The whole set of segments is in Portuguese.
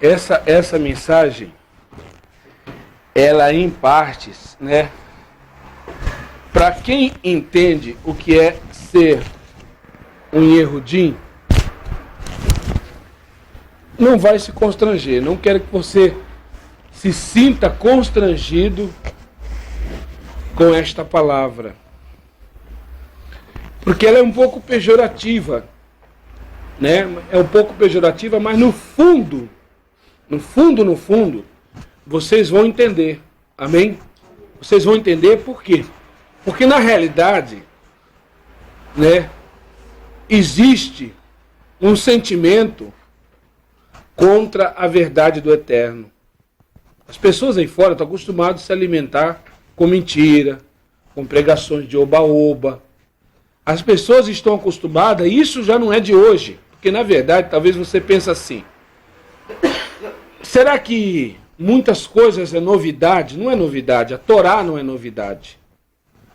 essa mensagem, ela em partes, né? Para quem entende o que é ser um Yehudim, não vai se constranger. Não quero que você se sinta constrangido com esta palavra, porque ela é um pouco pejorativa, né? É um pouco pejorativa, mas no fundo, vocês vão entender. Amém? Vocês vão entender por quê? Porque na realidade, né, existe um sentimento contra a verdade do Eterno. As pessoas aí fora estão acostumadas a se alimentar com mentira, com pregações de oba-oba. As pessoas estão acostumadas, e isso já não é de hoje, porque na verdade talvez você pense assim: será que muitas coisas é novidade? Não é novidade, a Torá não é novidade.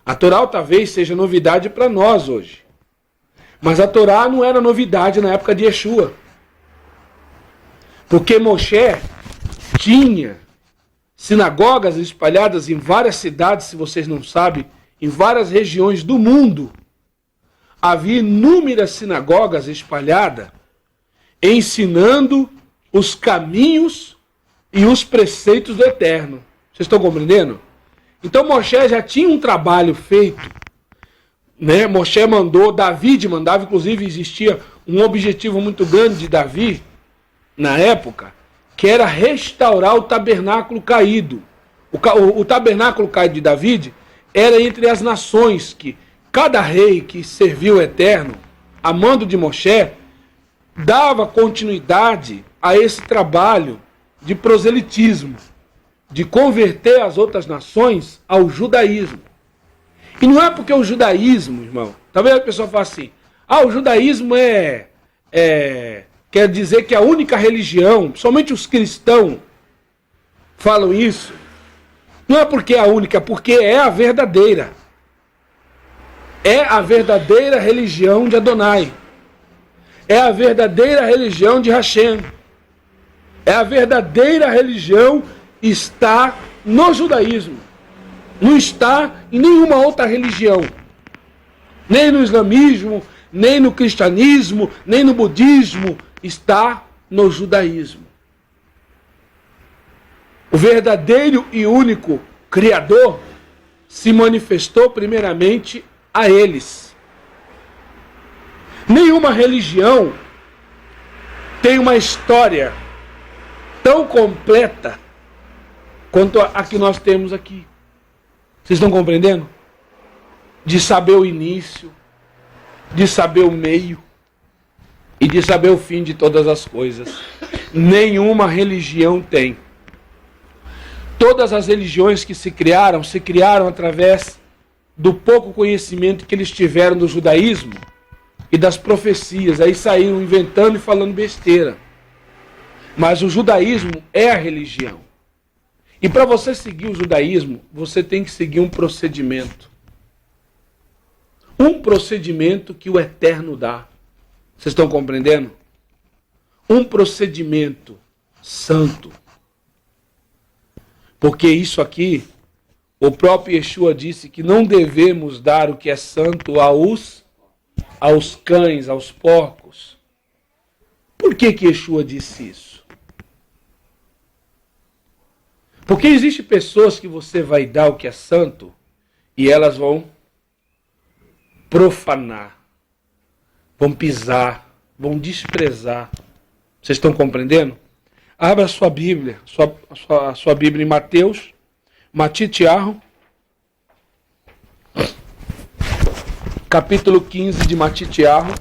A Torá talvez seja novidade para nós hoje, mas a Torá não era novidade na época de Yeshua, porque Moshe tinha sinagogas espalhadas em várias cidades, se vocês não sabem, em várias regiões do mundo. Havia inúmeras sinagogas espalhadas, ensinando os caminhos e os preceitos do Eterno. Vocês estão compreendendo? Então Moshe já tinha um trabalho feito, né? Moshe mandou, Davi mandava, inclusive existia um objetivo muito grande de Davi, na época, que era restaurar o tabernáculo caído. O tabernáculo caído de Davi era entre as nações, que cada rei que serviu o Eterno, a mando de Moshe, dava continuidade a esse trabalho de proselitismo, de converter as outras nações ao judaísmo. E não é porque o judaísmo, irmão, talvez a pessoa fale assim: o judaísmo quer dizer que a única religião, somente os cristãos falam isso. Não é porque é a única, porque é a verdadeira. É a verdadeira religião de Adonai. É a verdadeira religião de Hashem. É a verdadeira religião, está no judaísmo. Não está em nenhuma outra religião. Nem no islamismo, nem no cristianismo, nem no budismo. Está no judaísmo. O verdadeiro e único Criador se manifestou primeiramente a eles. Nenhuma religião tem uma história tão completa quanto a que nós temos aqui. Vocês estão compreendendo? De saber o início, de saber o meio e de saber o fim de todas as coisas. Nenhuma religião tem. Todas as religiões que se criaram através do pouco conhecimento que eles tiveram do judaísmo e das profecias. Aí saíram inventando e falando besteira. Mas o judaísmo é a religião. E para você seguir o judaísmo, você tem que seguir um procedimento. Um procedimento que o Eterno dá. Vocês estão compreendendo? Um procedimento santo. Porque isso aqui, o próprio Yeshua disse que não devemos dar o que é santo aos cães, aos porcos. Por que Yeshua disse isso? Porque existem pessoas que você vai dar o que é santo e elas vão profanar, vão pisar, vão desprezar. Vocês estão compreendendo? Abra a sua Bíblia, a sua Bíblia em Mateus, Matitiarro, capítulo 15 de Matitiarro.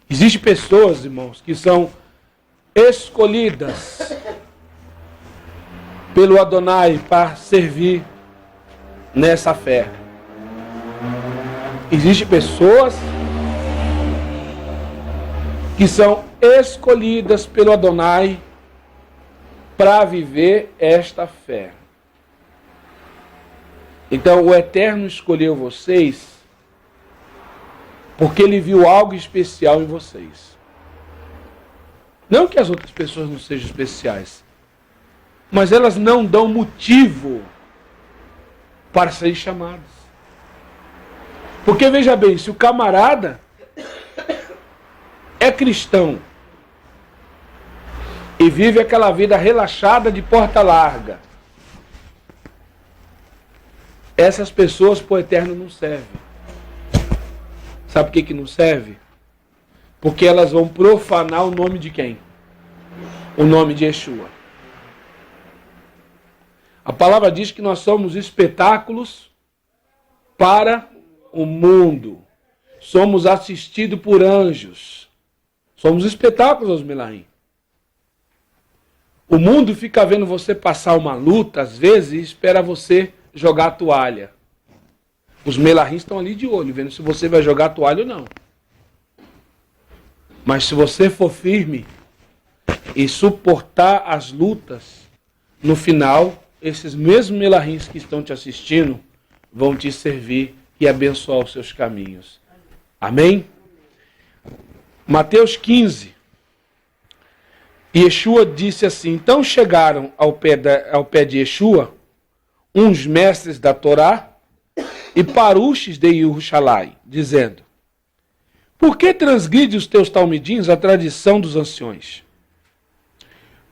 Existem pessoas, irmãos, que são escolhidas pelo Adonai para servir nessa fé. Existem pessoas que são escolhidas pelo Adonai para viver esta fé. Então o Eterno escolheu vocês Porque ele viu algo especial em vocês. Não que as outras pessoas não sejam especiais, mas elas não dão motivo para serem chamadas. Porque veja bem, se o camarada é cristão e vive aquela vida relaxada de porta larga, essas pessoas para o eterno não servem. Sabe por que não serve? Porque elas vão profanar o nome de quem? O nome de Yeshua. A palavra diz que nós somos espetáculos para o mundo. Somos assistidos por anjos. Somos espetáculos aos Melahim. O mundo fica vendo você passar uma luta, às vezes, e espera você jogar a toalha. Os Melahim estão ali de olho, vendo se você vai jogar a toalha ou não. Mas se você for firme e suportar as lutas, no final, esses mesmos Melahins que estão te assistindo vão te servir e abençoar os seus caminhos. Amém? Mateus 15. Yeshua disse assim: então chegaram ao pé de Yeshua uns mestres da Torá e paruches de Yerushalai, dizendo: por que transgride os teus talmidim a tradição dos anciões?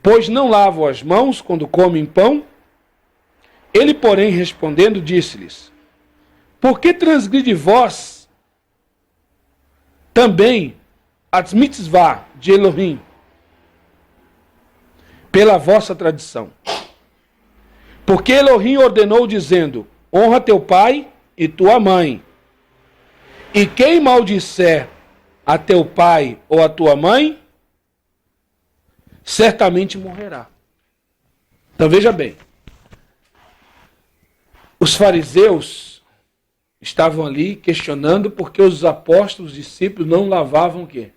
Pois não lavam as mãos quando comem pão? Ele, porém, respondendo, disse-lhes: por que transgride vós também as mitzvah de Elohim, pela vossa tradição? Porque Elohim ordenou, dizendo: honra teu pai e tua mãe. E quem maldisser a teu pai ou a tua mãe, certamente morrerá. Então veja bem, os fariseus estavam ali questionando porque os apóstolos, os discípulos não lavavam o quê?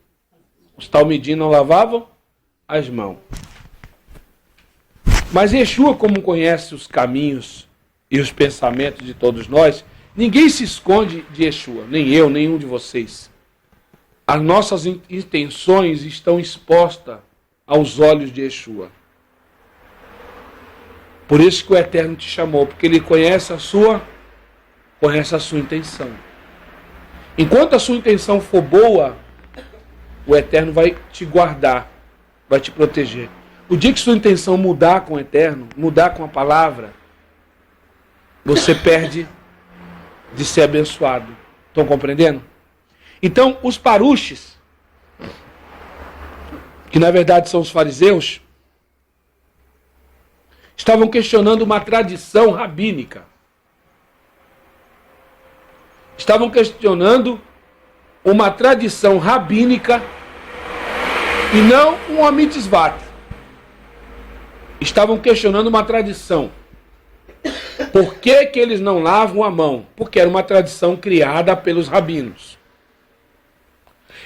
Os talmidim não lavavam as mãos. Mas Yeshua, como conhece os caminhos e os pensamentos de todos nós, ninguém se esconde de Yeshua, nem eu, nenhum de vocês. As nossas intenções estão expostas aos olhos de Yeshua. Por isso que o Eterno te chamou, porque Ele conhece a sua intenção. Enquanto a sua intenção for boa, o Eterno vai te guardar, vai te proteger. O dia que sua intenção mudar com o Eterno, mudar com a palavra, você perde de ser abençoado. Estão compreendendo? Então, os paruches, que na verdade são os fariseus, estavam questionando uma tradição rabínica. Estavam questionando uma tradição rabínica e não um mitzvah. Estavam questionando uma tradição. Por que que eles não lavam a mão? Porque era uma tradição criada pelos rabinos.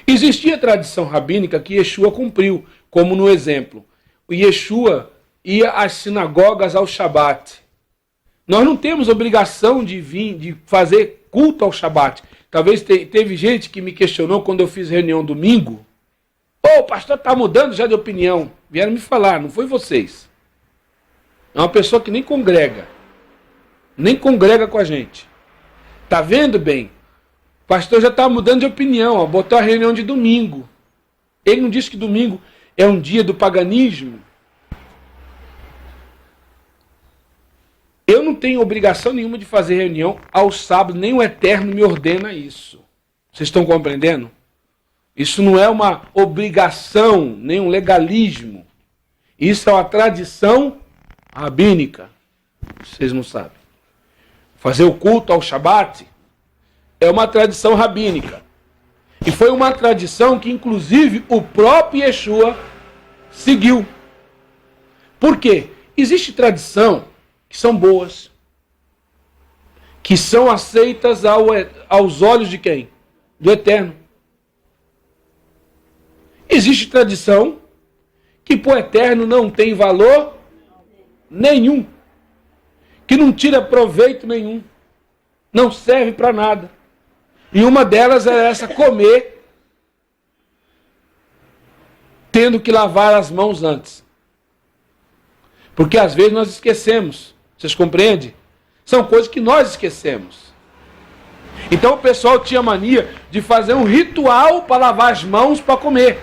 Existia tradição rabínica que Yeshua cumpriu, como no exemplo. O Yeshua ia às sinagogas ao Shabat. Nós não temos obrigação de vir, de fazer culto ao Shabat. Talvez teve gente que me questionou quando eu fiz reunião domingo. O pastor está mudando já de opinião. Vieram me falar, não foi vocês. É uma pessoa que nem congrega com a gente. Tá vendo bem? O pastor já está mudando de opinião, ó, botou a reunião de domingo. Ele não disse que domingo é um dia do paganismo. Eu não tenho obrigação nenhuma de fazer reunião aos sábados, nem o Eterno me ordena isso. Vocês estão compreendendo? Isso não é uma obrigação, nem um legalismo. Isso é uma tradição rabínica. Vocês não sabem. Fazer o culto ao Shabat é uma tradição rabínica. E foi uma tradição que, inclusive, o próprio Yeshua seguiu. Por quê? Existe tradição que são boas, que são aceitas aos olhos de quem? Do Eterno. Existe tradição que para o Eterno não tem valor nenhum, que não tira proveito nenhum, não serve para nada. E uma delas era essa, comer, tendo que lavar as mãos antes. Porque às vezes nós esquecemos. Vocês compreendem? São coisas que nós esquecemos. Então o pessoal tinha mania de fazer um ritual para lavar as mãos para comer.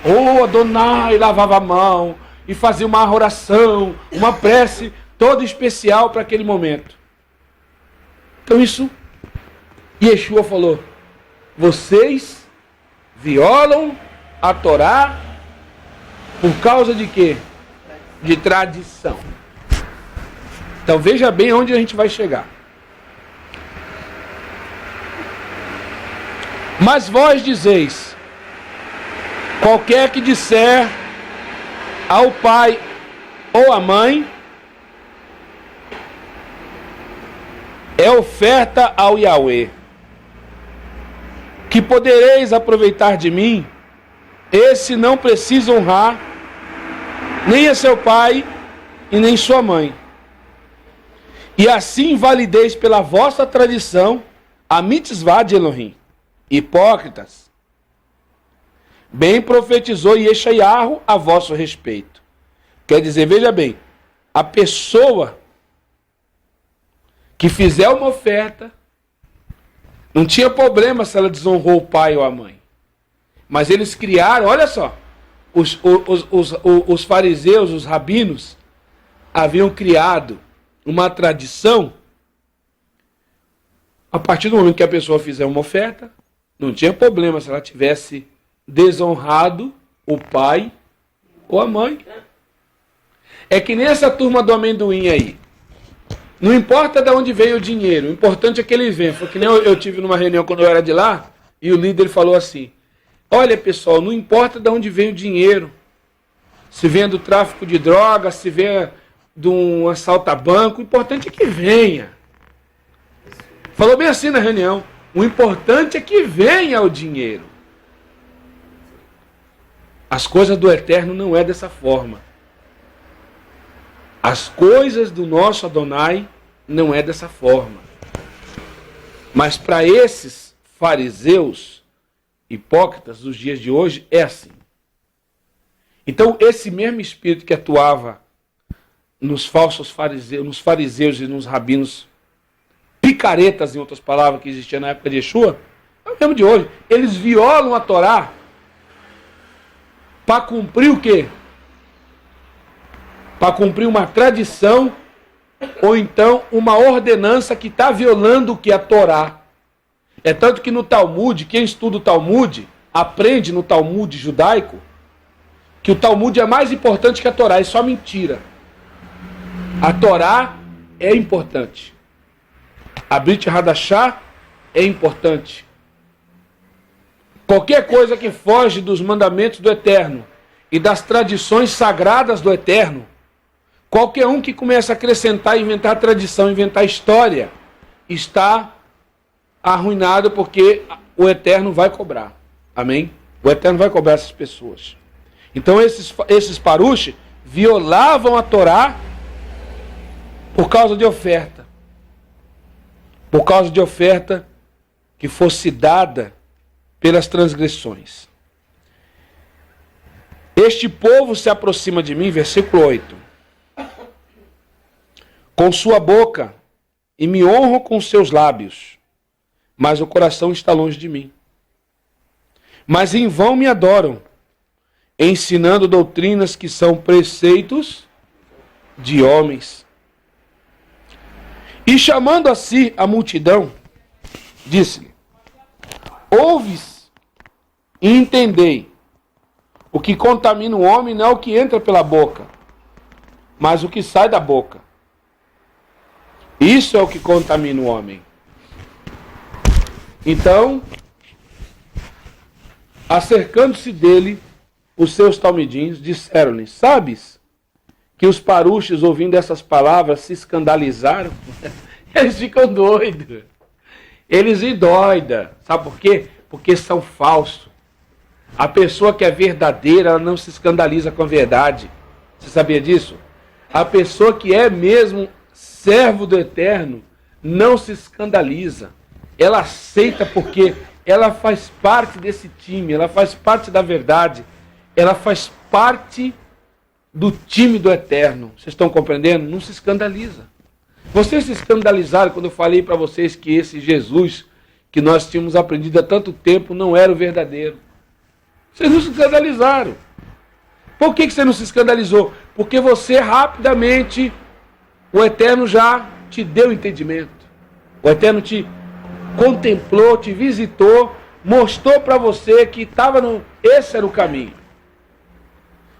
Oh, Adonai, lavava a mão e fazia uma oração, uma prece toda especial para aquele momento. Então isso, Yeshua falou, vocês violam a Torá por causa de quê? De tradição. Então veja bem onde a gente vai chegar. Mas vós dizeis, qualquer que disser ao pai ou à mãe, é oferta ao Yahweh, que podereis aproveitar de mim, esse não precisa honrar nem a seu pai e nem sua mãe. E assim valideis pela vossa tradição a mitzvah de Elohim. Hipócritas, bem profetizou Yeshayahu a vosso respeito. Quer dizer, veja bem, a pessoa que fizer uma oferta, não tinha problema se ela desonrou o pai ou a mãe. Mas eles criaram, olha só, os fariseus, os rabinos, haviam criado uma tradição. A partir do momento que a pessoa fizer uma oferta, não tinha problema se ela tivesse desonrado o pai ou a mãe. É que nem essa turma do amendoim aí. Não importa de onde veio o dinheiro, o importante é que ele venha. Foi que nem eu tive numa reunião quando eu era de lá, e o líder falou assim, olha pessoal, não importa de onde veio o dinheiro. Se vem do tráfico de drogas, se vem de um assalto a banco, o importante é que venha. Falou bem assim na reunião. O importante é que venha o dinheiro. As coisas do Eterno não é dessa forma. As coisas do nosso Adonai não é dessa forma. Mas para esses fariseus hipócritas dos dias de hoje é assim. Então esse mesmo espírito que atuava nos falsos fariseus e nos rabinos picaretas, em outras palavras, que existia na época de Yeshua, é o mesmo de hoje. Eles violam a Torá para cumprir o quê? Para cumprir uma tradição ou então uma ordenança que está violando o que é a Torá. É tanto que no Talmud, quem estuda o Talmud, aprende no Talmud judaico, que o Talmud é mais importante que a Torá. Isso é só mentira. A Torá é importante. A Brit Hadashah é importante. Qualquer coisa que foge dos mandamentos do Eterno e das tradições sagradas do Eterno, qualquer um que começa a acrescentar, inventar tradição, inventar história, está arruinado, porque o Eterno vai cobrar. Amém? O Eterno vai cobrar essas pessoas. Então esses parush violavam a Torá por causa de oferta. Por causa de oferta que fosse dada pelas transgressões. Este povo se aproxima de mim, versículo 8, com sua boca, e me honram com seus lábios, mas o coração está longe de mim. Mas em vão me adoram, ensinando doutrinas que são preceitos de homens. E chamando a si a multidão, disse-lhe, ouves e entendei, o que contamina o homem não é o que entra pela boca, mas o que sai da boca. Isso é o que contamina o homem. Então, acercando-se dele, os seus talmidins disseram-lhe, sabes que os paruches, ouvindo essas palavras, se escandalizaram? Eles ficam doidos. Eles endoidam. Sabe por quê? Porque são falsos. A pessoa que é verdadeira, ela não se escandaliza com a verdade. Você sabia disso? A pessoa que é mesmo servo do Eterno, não se escandaliza. ela aceita porque ela faz parte desse time, ela faz parte da verdade, ela faz parte do time do Eterno. Vocês estão compreendendo? Não se escandaliza. Vocês se escandalizaram quando eu falei para vocês que esse Jesus que nós tínhamos aprendido há tanto tempo não era o verdadeiro. Vocês não se escandalizaram. Por que você não se escandalizou? Porque você rapidamente, o Eterno já te deu entendimento. O Eterno te contemplou, te visitou, mostrou para você que esse era o caminho.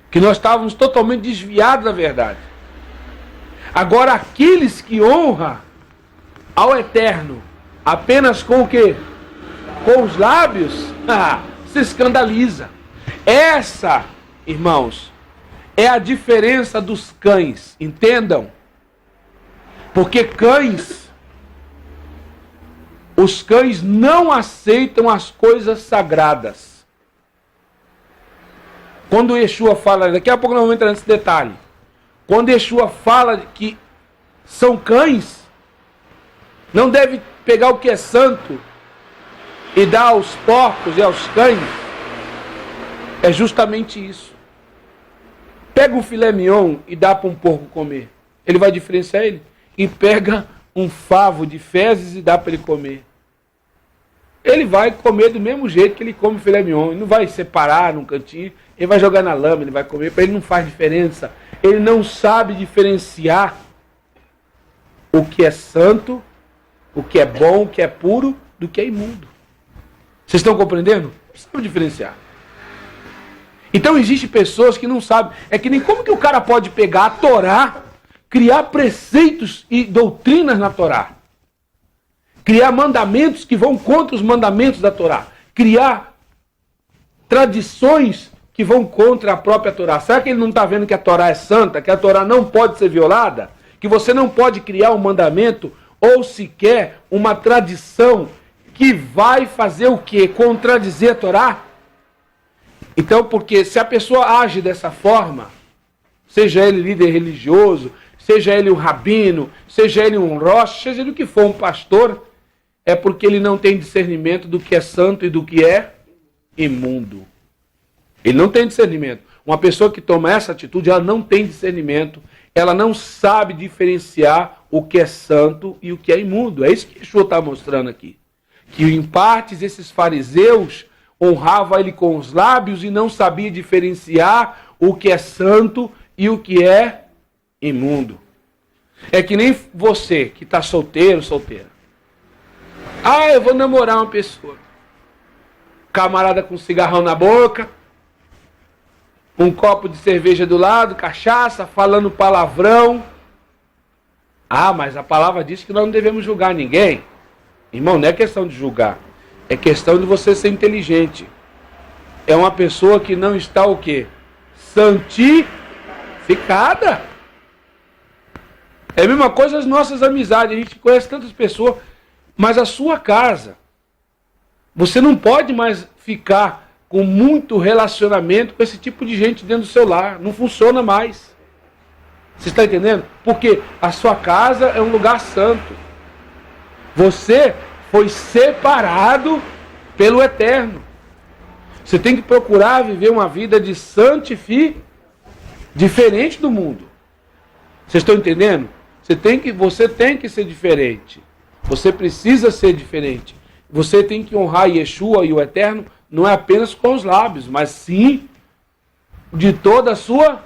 Que nós estávamos totalmente desviados da verdade. Agora, aqueles que honram ao Eterno apenas com o quê? Com os lábios, se escandaliza. Essa, irmãos, é a diferença dos cães, entendam? Porque os cães não aceitam as coisas sagradas. Quando Yeshua fala, daqui a pouco nós vamos entrar nesse detalhe. Quando Yeshua fala que são cães, não deve pegar o que é santo e dar aos porcos e aos cães. É justamente isso. Pega um filé mignon e dá para um porco comer. Ele vai diferenciar ele? E pega um favo de fezes e dá para ele comer. Ele vai comer do mesmo jeito que ele come filé mignon. Ele não vai separar num cantinho, ele vai jogar na lama, ele vai comer. Para ele não faz diferença. Ele não sabe diferenciar o que é santo, o que é bom, o que é puro, do que é imundo. Vocês estão compreendendo? Precisam diferenciar. Então existem pessoas que não sabem. É que nem como que o cara pode pegar a Torá, criar preceitos e doutrinas na Torá. Criar mandamentos que vão contra os mandamentos da Torá. Criar tradições que vão contra a própria Torá. Será que ele não está vendo que a Torá é santa, que a Torá não pode ser violada? Que você não pode criar um mandamento ou sequer uma tradição que vai fazer o quê? Contradizer a Torá? Então, porque se a pessoa age dessa forma, seja ele líder religioso, seja ele um rabino, seja ele um roche, seja ele o que for, um pastor, é porque ele não tem discernimento do que é santo e do que é imundo. Ele não tem discernimento. Uma pessoa que toma essa atitude, ela não tem discernimento, ela não sabe diferenciar o que é santo e o que é imundo. É isso que Yeshua está mostrando aqui. Que em partes esses fariseus honravam ele com os lábios e não sabia diferenciar o que é santo e o que é imundo. É que nem você que está solteiro, solteira. Ah, eu vou namorar uma pessoa. Camarada com cigarrão na boca, um copo de cerveja do lado, cachaça, falando palavrão. Ah, mas a palavra diz que nós não devemos julgar ninguém. Irmão, não é questão de julgar. É questão de você ser inteligente. É uma pessoa que não está o quê? Santificada. É a mesma coisa as nossas amizades. A gente conhece tantas pessoas, mas a sua casa, você não pode mais ficar com muito relacionamento com esse tipo de gente dentro do seu lar. Não funciona mais. Você está entendendo? Porque a sua casa é um lugar santo. Você foi separado pelo Eterno. Você tem que procurar viver uma vida de diferente do mundo. Vocês estão entendendo? Você tem que ser diferente. Você precisa ser diferente. Você tem que honrar Yeshua e o Eterno, não é apenas com os lábios, mas sim de toda a sua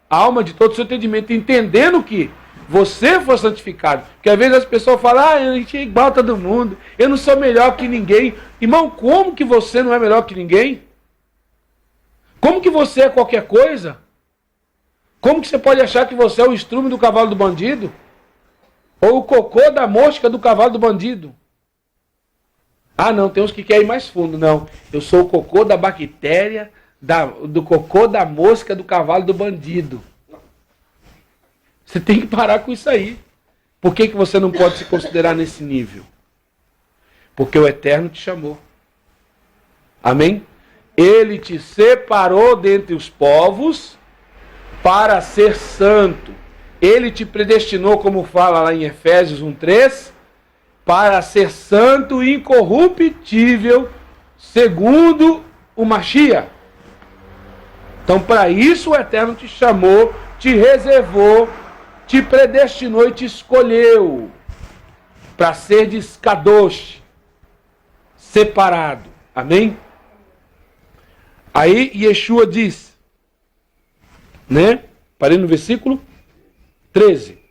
alma, de todo o seu entendimento, entendendo que você foi santificado. Porque às vezes as pessoas falam, a gente é igual a todo mundo, eu não sou melhor que ninguém. Irmão, como que você não é melhor que ninguém? Como que você é qualquer coisa? Como que você pode achar que você é o estrume do cavalo do bandido? Ou o cocô da mosca do cavalo do bandido? Ah, não, tem uns que querem ir mais fundo. Não, eu sou o cocô da bactéria, do cocô da mosca do cavalo do bandido. Você tem que parar com isso aí. Por que você não pode se considerar nesse nível? Porque o Eterno te chamou. Amém? Ele te separou dentre os povos para ser santo. Ele te predestinou, como fala lá em Efésios 1:3, para ser santo e incorruptível, segundo o Mashiach. Então, para isso o Eterno te chamou, te reservou, te predestinou e te escolheu para ser de Kadosh, separado. Amém? Aí Yeshua diz, né? Parei no versículo 13.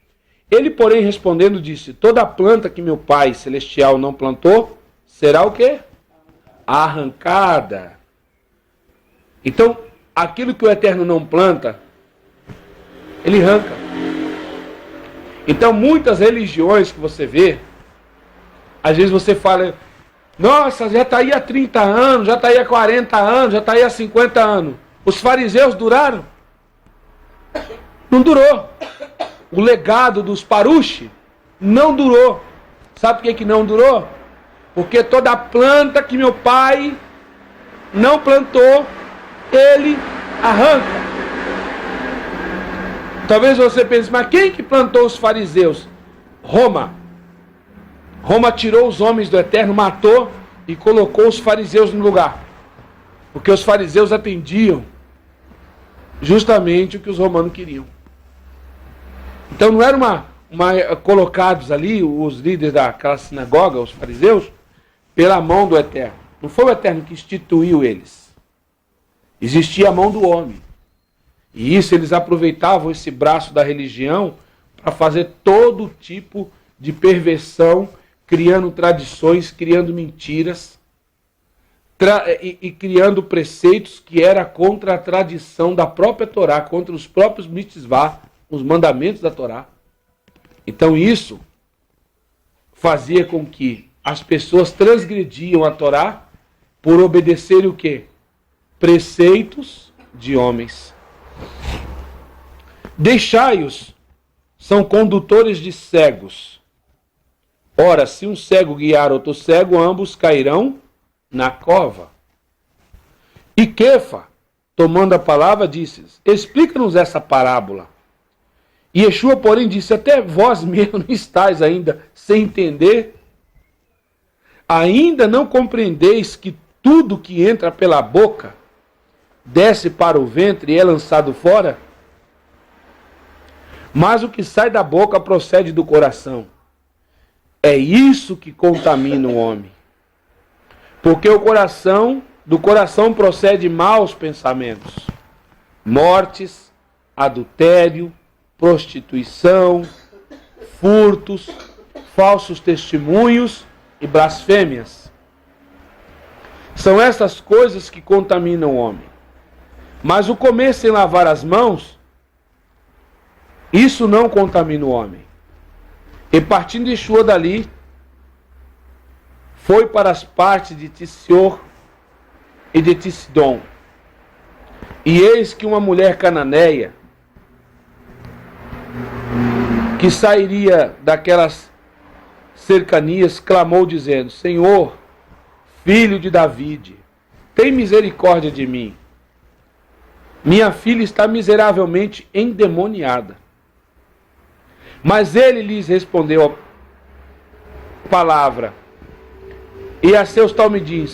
Ele, porém, respondendo, disse: toda planta que meu Pai Celestial não plantou, será o quê? Arrancada. Então, aquilo que o Eterno não planta, ele arranca. Então, muitas religiões que você vê, às vezes você fala, nossa, já está aí há 30 anos, já está aí há 40 anos, já está aí há 50 anos. Os fariseus duraram? Não durou. O legado dos Parushi não durou. Sabe por que não durou? Porque toda planta que meu pai não plantou, ele arranca. Talvez você pense, mas quem que plantou os fariseus? Roma. Roma tirou os homens do Eterno, matou e colocou os fariseus no lugar. Porque os fariseus atendiam justamente o que os romanos queriam. Então não eram colocados ali os líderes daquela sinagoga, os fariseus, pela mão do Eterno. Não foi o Eterno que instituiu eles. Existia a mão do homem. E isso eles aproveitavam esse braço da religião para fazer todo tipo de perversão, criando tradições, criando mentiras e criando preceitos que era contra a tradição da própria Torá, contra os próprios mitzvah, os mandamentos da Torá. Então isso fazia com que as pessoas transgrediam a Torá por obedecerem o quê? Preceitos de homens. Deixai-os, são condutores de cegos. Ora, se um cego guiar outro cego, ambos cairão na cova. E Kefa, tomando a palavra, disse: explica-nos essa parábola. E Yeshua, porém, disse: até vós mesmos não estáis ainda sem entender? Ainda não compreendeis que tudo que entra pela boca desce para o ventre e é lançado fora? Mas o que sai da boca procede do coração. É isso que contamina o homem. Porque do coração procede maus pensamentos, mortes, adultério, prostituição, furtos, falsos testemunhos e blasfêmias. São essas coisas que contaminam o homem. Mas o comer sem lavar as mãos, isso não contamina o homem. E partindo Yeshua dali, foi para as partes de Tisior e de Tisidom. E eis que uma mulher cananeia, que sairia daquelas cercanias, clamou dizendo: Senhor, filho de David, tem misericórdia de mim. Minha filha está miseravelmente endemoniada. Mas ele lhes respondeu a palavra, e a seus talmidim,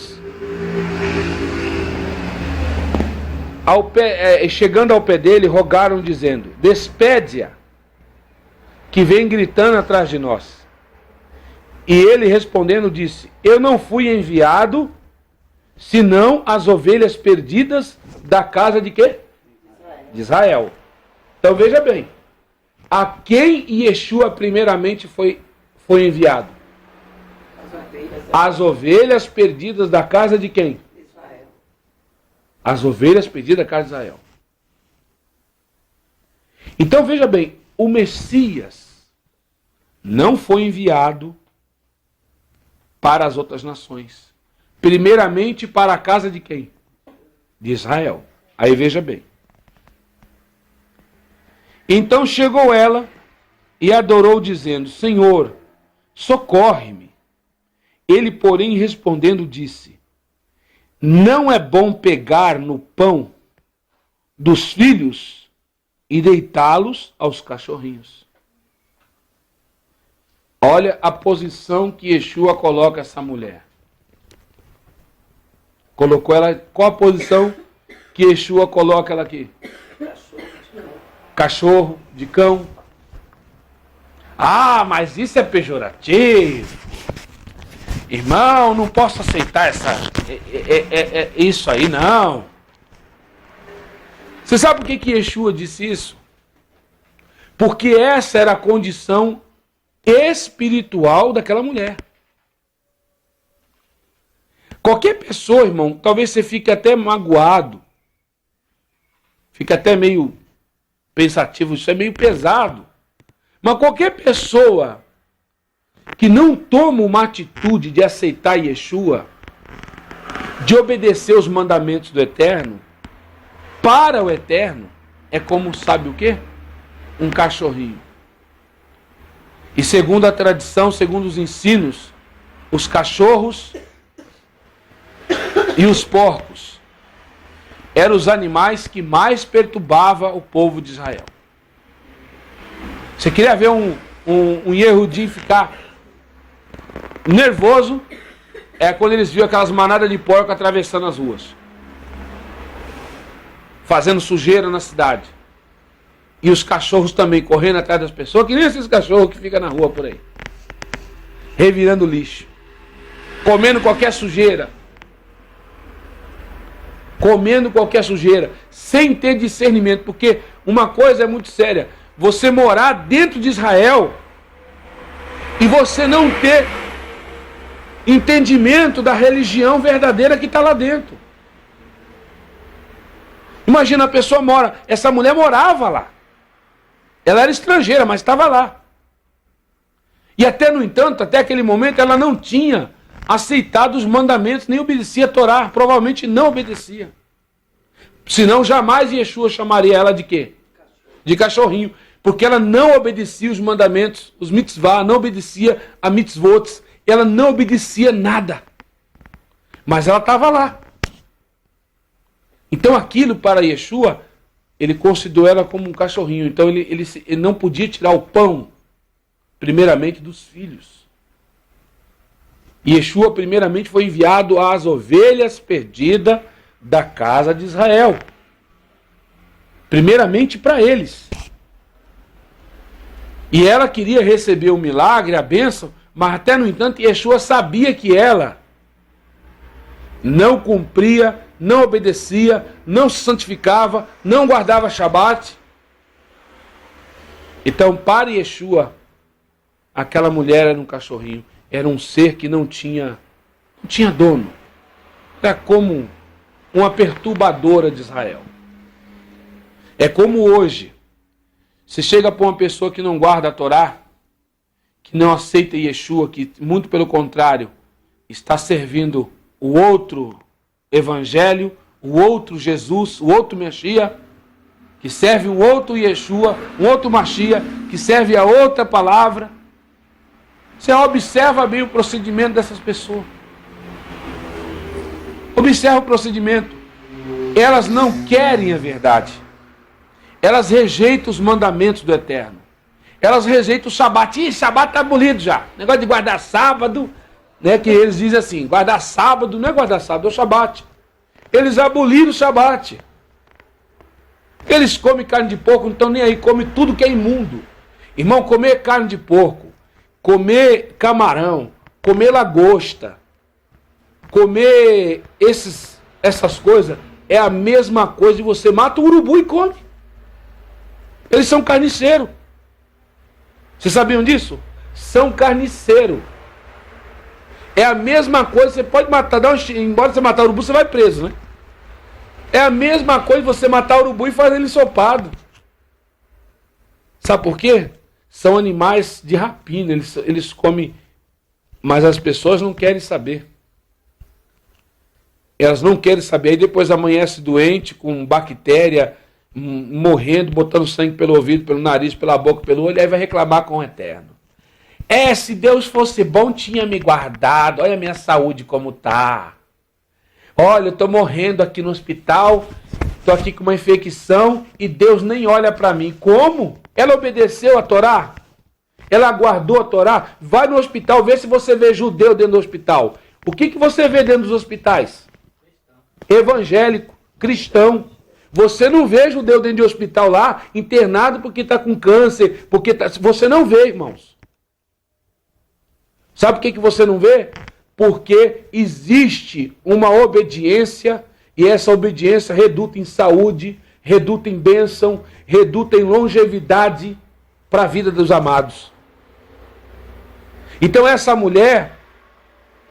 chegando ao pé dele, rogaram dizendo: despede-a, que vem gritando atrás de nós. E ele respondendo disse: eu não fui enviado, senão as ovelhas perdidas da casa de quê? De Israel. Então veja bem, a quem Yeshua primeiramente foi enviado? As ovelhas perdidas da casa de quem? Israel. As ovelhas perdidas da casa de Israel. Então veja bem, o Messias não foi enviado para as outras nações. Primeiramente para a casa de quem? De Israel. Aí veja bem. Então chegou ela e adorou dizendo: Senhor, socorre-me. Ele, porém, respondendo, disse: não é bom pegar no pão dos filhos e deitá-los aos cachorrinhos. Olha a posição que Yeshua coloca essa mulher. Colocou ela. Qual a posição que Yeshua coloca ela aqui? Cachorro de cão. Ah, mas isso é pejorativo. Irmão, não posso aceitar isso aí, não. Você sabe por que Yeshua disse isso? Porque essa era a condição espiritual daquela mulher. Qualquer pessoa, irmão, talvez você fique até magoado, fique até meio pensativo, isso é meio pesado. Mas qualquer pessoa que não toma uma atitude de aceitar Yeshua, de obedecer os mandamentos do Eterno, para o Eterno, é como, sabe o quê? Um cachorrinho. E segundo a tradição, segundo os ensinos, os cachorros e os porcos eram os animais que mais perturbavam o povo de Israel. Você queria ver um Yehudi ficar nervoso? É quando eles viam aquelas manadas de porco atravessando as ruas, fazendo sujeira na cidade. E os cachorros também correndo atrás das pessoas, que nem esses cachorros que ficam na rua por aí, revirando lixo, comendo qualquer sujeira, sem ter discernimento. Porque uma coisa é muito séria: você morar dentro de Israel e você não ter entendimento da religião verdadeira que está lá dentro. Imagina, a pessoa mora, essa mulher morava lá. Ela era estrangeira, mas estava lá. E até, no entanto, até aquele momento, ela não tinha aceitado os mandamentos, nem obedecia a Torá. Provavelmente não obedecia. Senão, jamais Yeshua chamaria ela de quê? De cachorrinho. Porque ela não obedecia os mandamentos, os mitzvah, não obedecia a mitzvot. Ela não obedecia nada. Mas ela estava lá. Então aquilo para Yeshua, ele considerou ela como um cachorrinho. Então ele não podia tirar o pão, primeiramente, dos filhos. E Yeshua primeiramente foi enviado às ovelhas perdidas da casa de Israel. Primeiramente para eles. E ela queria receber o milagre, a bênção, mas até, no entanto, Yeshua sabia que ela não cumpria, não obedecia, não se santificava, não guardava Shabat. Então, para Yeshua, aquela mulher era um cachorrinho, era um ser que não tinha dono. Era como uma perturbadora de Israel. É como hoje, se chega para uma pessoa que não guarda a Torá, que não aceita Yeshua, que muito pelo contrário, está servindo o outro evangelho, o outro Jesus, o outro Messias, que serve um outro Yeshua, um outro Messias, que serve a outra palavra. Você observa bem o procedimento dessas pessoas. Observa o procedimento. Elas não querem a verdade. Elas rejeitam os mandamentos do Eterno. Elas rejeitam o Shabat. Ih, Shabat está abolido já. Negócio de guardar sábado, né, que eles dizem assim, guardar sábado, não é guardar sábado, é o Shabat. Eles aboliram o Shabat. Eles comem carne de porco, não estão nem aí, comem tudo que é imundo. Irmão, comer carne de porco, comer camarão, comer lagosta, comer essas coisas, é a mesma coisa de você mata um urubu e come. Eles são carniceiros. Vocês sabiam disso? São carniceiros. É a mesma coisa, você pode matar, embora você matar o urubu, você vai preso, né? É a mesma coisa você matar o urubu e fazer ele ensopado. Sabe por quê? São animais de rapina, eles comem, mas as pessoas não querem saber. Elas não querem saber, aí depois amanhece doente, com bactéria, morrendo, botando sangue pelo ouvido, pelo nariz, pela boca, pelo olho, aí vai reclamar com o Eterno. Se Deus fosse bom, tinha me guardado, olha a minha saúde como tá. Olha, eu estou morrendo aqui no hospital, estou aqui com uma infecção e Deus nem olha para mim. Como? Ela obedeceu a Torá? ela guardou a Torá. Vai no hospital, vê se você vê judeu dentro do hospital. O que você vê dentro dos hospitais? Evangélico, cristão. Você não vê judeu dentro de hospital lá, internado porque está com câncer, você não vê, irmãos. Sabe por que você não vê? Porque existe uma obediência, e essa obediência reduta em saúde, reduta em bênção, reduta em longevidade para a vida dos amados. Então essa mulher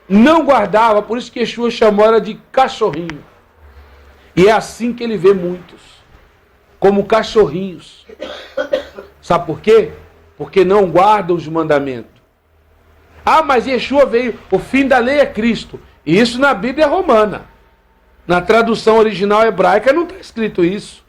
não guardava, por isso que Yeshua chamou ela de cachorrinho. E é assim que ele vê muitos, como cachorrinhos. Sabe por quê? Porque não guardam os mandamentos. Ah, mas Yeshua veio, o fim da lei é Cristo. E isso na Bíblia romana. Na tradução original hebraica não está escrito isso.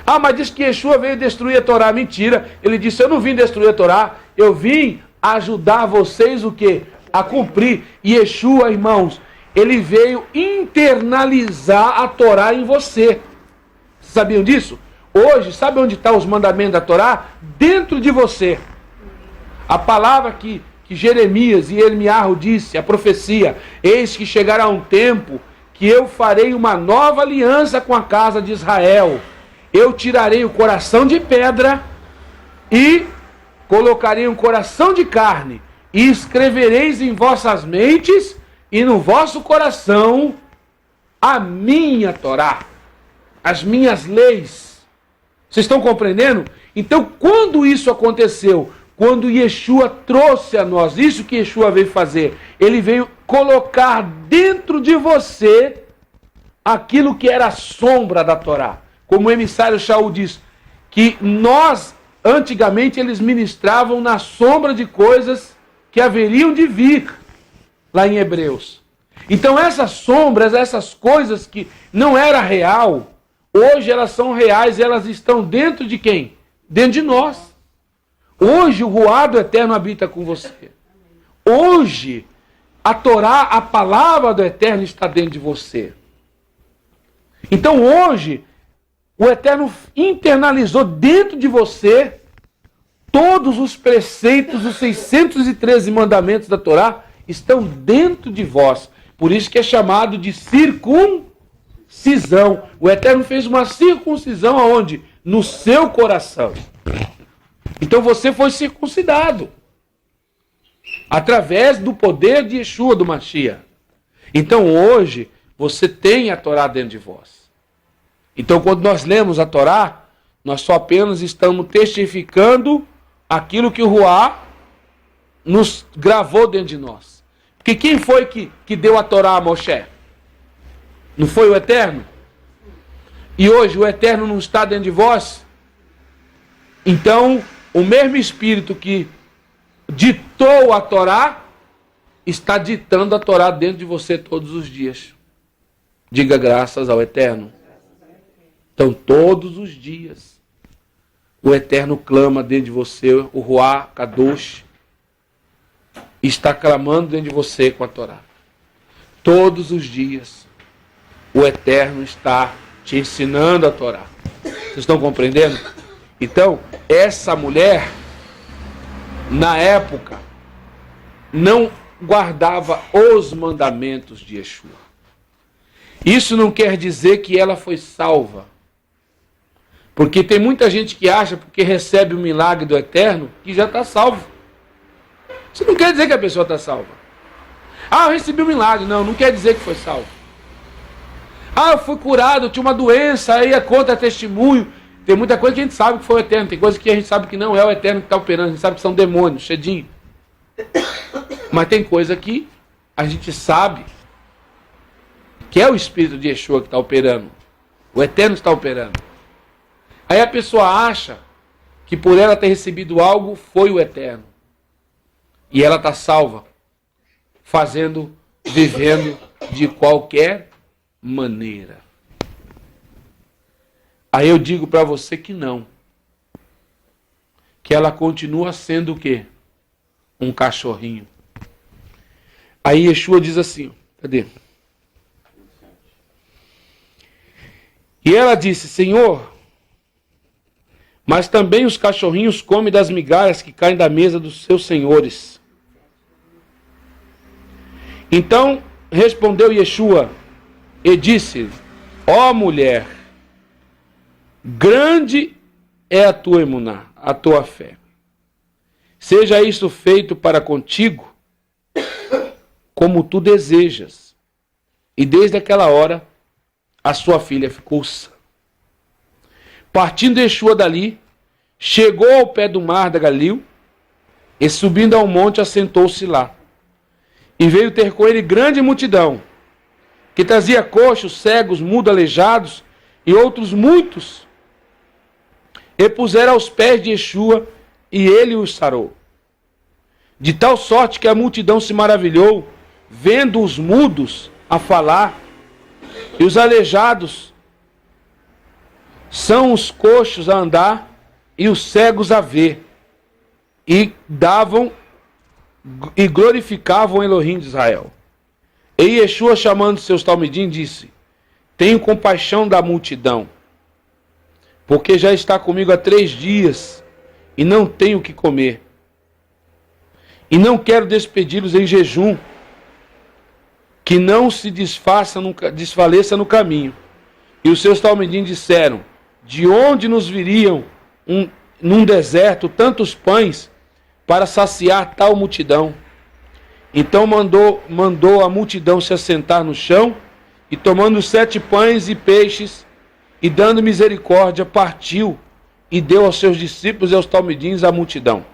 Ah, mas diz que Yeshua veio destruir a Torá. Mentira. Ele disse, eu não vim destruir a Torá, eu vim ajudar vocês o quê? A cumprir. E Yeshua, irmãos, ele veio internalizar a Torá em você. Vocês sabiam disso? Hoje, sabe onde estão os mandamentos da Torá? Dentro de você. A palavra que Jeremias e Ermiarro disse, a profecia, eis que chegará um tempo que eu farei uma nova aliança com a casa de Israel. Eu tirarei o coração de pedra e colocarei um coração de carne, e escrevereis em vossas mentes e no vosso coração a minha Torá, as minhas leis. Vocês estão compreendendo? Então, quando isso aconteceu, quando Yeshua trouxe a nós, isso que Yeshua veio fazer, ele veio colocar dentro de você aquilo que era a sombra da Torá. Como o emissário Shaul diz, que nós, antigamente, eles ministravam na sombra de coisas que haveriam de vir, lá em Hebreus. Então essas sombras, essas coisas que não era real, hoje elas são reais, elas estão dentro de quem? Dentro de nós. Hoje o Ruá do Eterno habita com você. Hoje a Torá, a palavra do Eterno está dentro de você. Então hoje o Eterno internalizou dentro de você todos os preceitos, os 613 mandamentos da Torá estão dentro de vós. Por isso que é chamado de circuncisão. O Eterno fez uma circuncisão aonde? No seu coração. Então você foi circuncidado. Através do poder de Yeshua, do Mashiach. Então hoje, você tem a Torá dentro de vós. Então quando nós lemos a Torá, nós só apenas estamos testificando aquilo que o Ruá nos gravou dentro de nós. Porque quem foi que deu a Torá a Moshe? Não foi o Eterno? E hoje o Eterno não está dentro de vós? Então, o mesmo Espírito que ditou a Torá, está ditando a Torá dentro de você todos os dias. Diga graças ao Eterno. Então, todos os dias, o Eterno clama dentro de você, o Ruá Kadosh, está clamando dentro de você com a Torá. Todos os dias, o Eterno está te ensinando a Torá. Vocês estão compreendendo? Então, essa mulher, na época, não guardava os mandamentos de Yeshua. Isso não quer dizer que ela foi salva. Porque tem muita gente que acha, porque recebe o milagre do Eterno, que já está salvo. Isso não quer dizer que a pessoa está salva. Ah, eu recebi um milagre. Não, não quer dizer que foi salvo. Ah, eu fui curado, eu tinha uma doença, aí é contra testemunho. Tem muita coisa que a gente sabe que foi o Eterno, tem coisa que a gente sabe que não é o Eterno que está operando, a gente sabe que são demônios, chedinho. Mas tem coisa que a gente sabe que é o Espírito de Yeshua que está operando. O Eterno está operando. Aí a pessoa acha que por ela ter recebido algo, foi o Eterno. E ela está salva, vivendo de qualquer maneira. Aí eu digo para você que não. Que ela continua sendo o quê? Um cachorrinho. Aí Yeshua diz assim, cadê? E ela disse, Senhor, Mas também os cachorrinhos comem das migalhas que caem da mesa dos seus senhores. Então respondeu Yeshua e disse: ó mulher, grande é a tua emuná, a tua fé. Seja isso feito para contigo, como tu desejas. E desde aquela hora, a sua filha ficou sã. Partindo Yeshua dali, chegou ao pé do mar da Galil, e subindo ao monte, assentou-se lá. E veio ter com ele grande multidão, que trazia coxos, cegos, mudos, aleijados, e outros muitos. E puseram aos pés de Yeshua, e ele os sarou. De tal sorte que a multidão se maravilhou, vendo os mudos a falar, e os aleijados são os coxos a andar, e os cegos a ver, e davam e glorificavam o Elohim de Israel. E Yeshua, chamando seus talmidim, disse: tenho compaixão da multidão, porque já está comigo há 3 dias, e não tenho o que comer. E não quero despedi-los em jejum, que não se desfaleça no caminho. E os seus talmidim disseram: de onde nos viriam num deserto tantos pães para saciar tal multidão? Então mandou a multidão se assentar no chão, e tomando 7 pães e peixes, e dando misericórdia, partiu e deu aos seus discípulos e aos talmidins a multidão.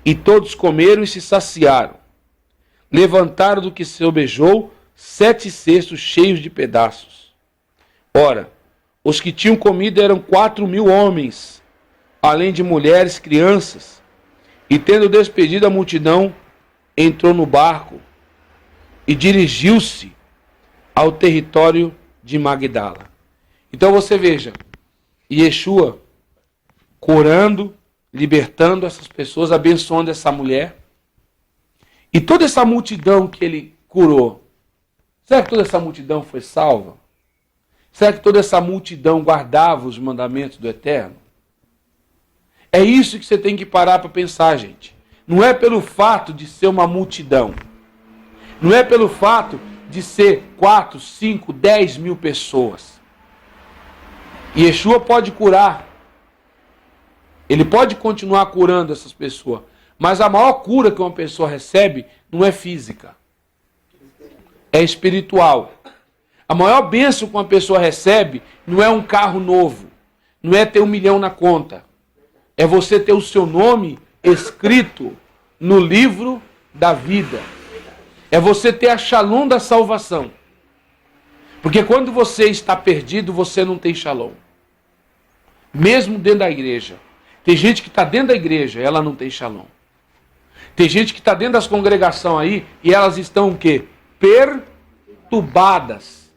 E todos comeram e se saciaram. Levantaram do que sobejou 7 cestos cheios de pedaços. Ora, os que tinham comido eram 4.000 homens, além de mulheres, crianças. E tendo despedido a multidão, entrou no barco e dirigiu-se ao território de Magdala. Então você veja, Yeshua curando, libertando essas pessoas, abençoando essa mulher. E toda essa multidão que ele curou, será que toda essa multidão foi salva? Será que toda essa multidão guardava os mandamentos do Eterno? É isso que você tem que parar para pensar, gente. Não é pelo fato de ser uma multidão. Não é pelo fato de ser 4, 5, 10 mil pessoas. E Yeshua pode curar. Ele pode continuar curando essas pessoas. Mas a maior cura que uma pessoa recebe não é física. É espiritual. A maior bênção que uma pessoa recebe não é um carro novo. Não é ter 1 milhão na conta. É você ter o seu nome escrito no livro da vida. É você ter a shalom da salvação. Porque quando você está perdido, você não tem shalom. Mesmo dentro da igreja. Tem gente que está dentro da igreja, ela não tem shalom. Tem gente que está dentro das congregações aí, e elas estão o quê? Perturbadas.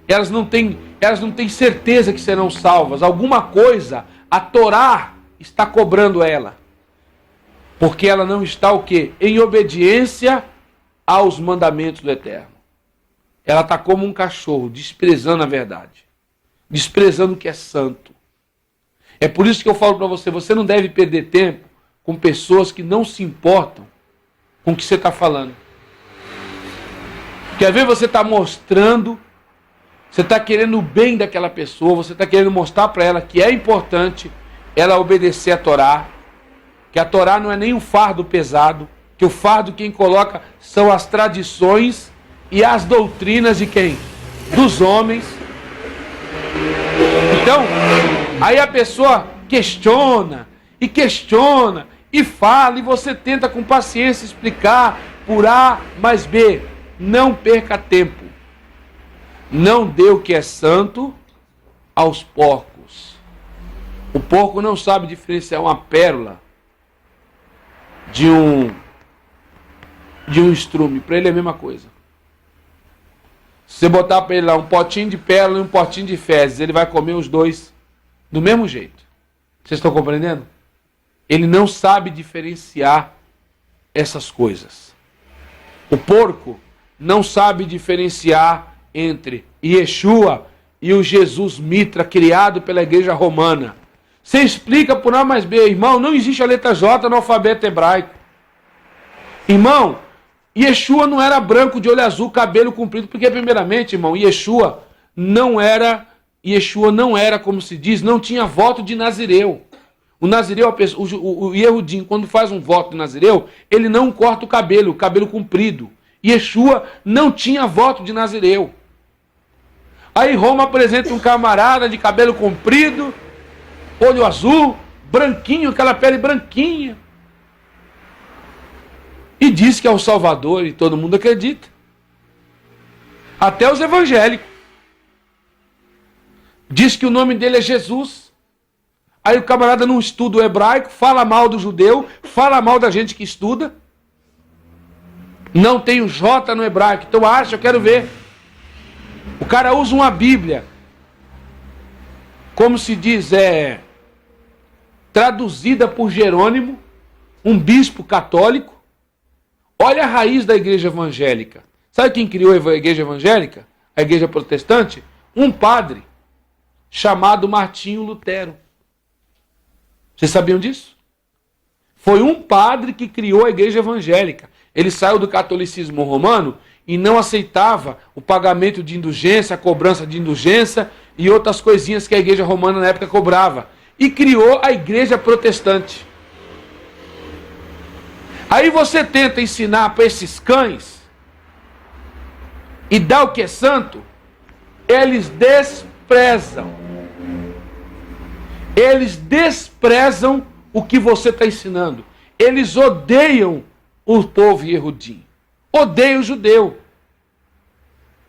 Elas não têm certeza que serão salvas. Alguma coisa, a Torá está cobrando ela. Porque ela não está o quê? Em obediência aos mandamentos do Eterno. Ela está como um cachorro, desprezando a verdade. Desprezando o que é santo. É por isso que eu falo para você, você não deve perder tempo com pessoas que não se importam com o que você está falando. Quer ver, você está mostrando, você está querendo o bem daquela pessoa, você está querendo mostrar para ela que é importante ela obedecer a Torá, que a Torá não é nem um fardo pesado, que o fardo quem coloca são as tradições e as doutrinas de quem? Dos homens. Então, aí a pessoa questiona e fala, e você tenta com paciência explicar por A mais B. Não perca tempo. Não dê o que é santo aos porcos. O porco não sabe diferenciar uma pérola de um estrume. Para ele é a mesma coisa. Se você botar para ele lá um potinho de pérola e um potinho de fezes, ele vai comer os dois do mesmo jeito. Vocês estão compreendendo? Ele não sabe diferenciar essas coisas. O porco não sabe diferenciar entre Yeshua e o Jesus Mitra criado pela igreja romana. Você explica por A mais B. Irmão, não existe a letra J no alfabeto hebraico. Irmão, Yeshua não era branco de olho azul, cabelo comprido, porque primeiramente, irmão, Yeshua não era, como se diz, não tinha voto de Nazireu. O Nazireu, o Yehudim, quando faz um voto de Nazireu, ele não corta o cabelo comprido. Yeshua não tinha voto de Nazireu. Aí Roma apresenta um camarada de cabelo comprido, olho azul, branquinho, aquela pele branquinha. E diz que é o Salvador, e todo mundo acredita. Até os evangélicos. Diz que o nome dele é Jesus. Aí o camarada não estuda o hebraico, fala mal do judeu, fala mal da gente que estuda. Não tem o J no hebraico, então acha, eu quero ver. O cara usa uma Bíblia, como se diz, traduzida por Jerônimo, um bispo católico. Olha a raiz da igreja evangélica. Sabe quem criou a igreja evangélica? A igreja protestante? Um padre chamado Martinho Lutero. Vocês sabiam disso? Foi um padre que criou a igreja evangélica. Ele saiu do catolicismo romano e não aceitava o pagamento de indulgência, a cobrança de indulgência e outras coisinhas que a igreja romana na época cobrava. E criou a igreja protestante. Aí você tenta ensinar para esses cães e dá o que é santo, eles desprezam. Eles desprezam o que você está ensinando. Eles odeiam o povo Yehudim. Odeiam o judeu.